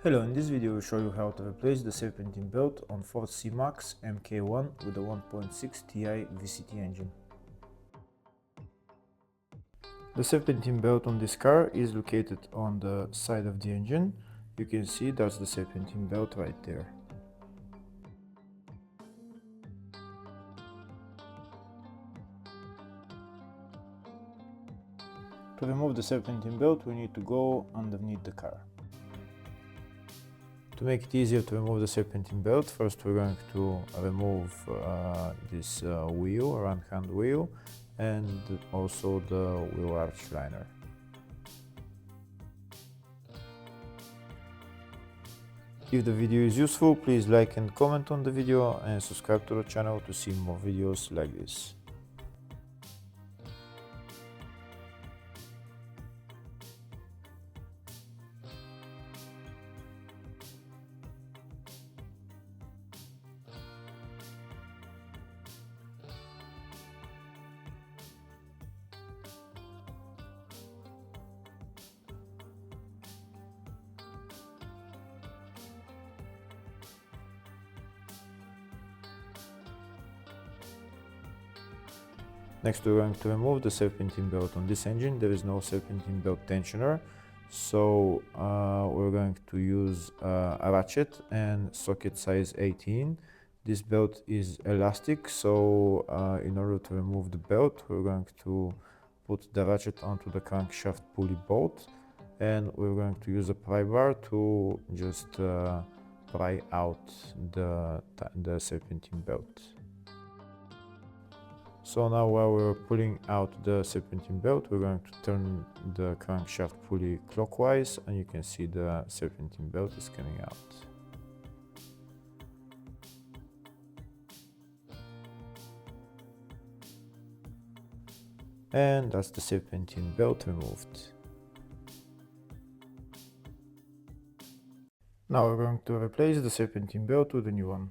Hello, in this video I will show you how to replace the serpentine belt on Ford C-Max Mk1 with a 1.6Ti VCT engine. The serpentine belt on this car is located on the side of the engine. You can see that's the serpentine belt right there. To remove the serpentine belt, we need to go underneath the car. To make it easier to remove the serpentine belt, first we're going to remove this wheel, right hand wheel, and also the wheel arch liner. If the video is useful, please like and comment on the video and subscribe to the channel to see more videos like this. Next, we're going to remove the serpentine belt on this engine. There is no serpentine belt tensioner, so we're going to use a ratchet and socket size 18. This belt is elastic, so in order to remove the belt, we're going to put the ratchet onto the crankshaft pulley bolt, and we're going to use a pry bar to just pry out the serpentine belt. So now while we're pulling out the serpentine belt, we're going to turn the crankshaft pulley clockwise, and you can see the serpentine belt is coming out. And that's the serpentine belt removed. Now we're going to replace the serpentine belt with a new one.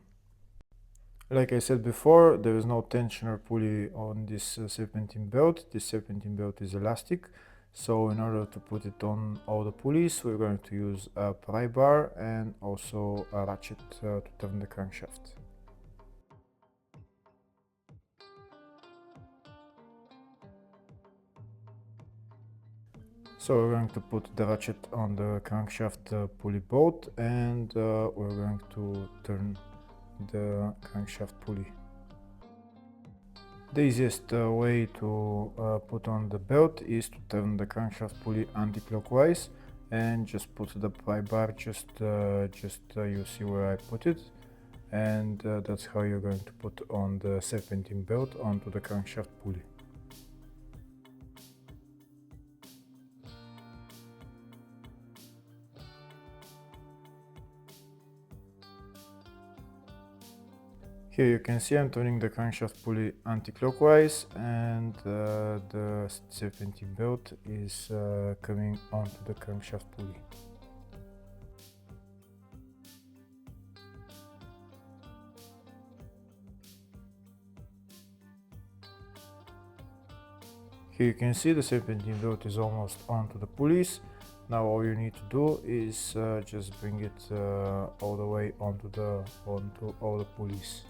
Like I said before, there is no tensioner pulley on this serpentine belt. This serpentine belt is elastic, so in order to put it on all the pulleys, we're going to use a pry bar and also a ratchet to turn the crankshaft. So we're going to put the ratchet on the crankshaft pulley bolt, and we're going to turn the crankshaft pulley. The easiest way to put on the belt is to turn the crankshaft pulley anti-clockwise and just put the pry bar just you see where I put it, and that's how you're going to put on the serpentine belt onto the crankshaft pulley. Here you can see I'm turning the crankshaft pulley anti-clockwise, and the serpentine belt is coming onto the crankshaft pulley. Here you can see the serpentine belt is almost onto the pulleys. Now all you need to do is just bring it all the way onto all the pulleys.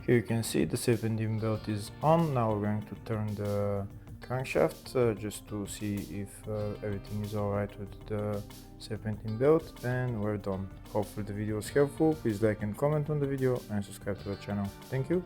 Here you can see the serpentine belt is on. Now we're going to turn the crankshaft just to see if everything is alright with the serpentine belt, and we're done. Hopefully the video was helpful. Please like and comment on the video and subscribe to the channel. Thank you.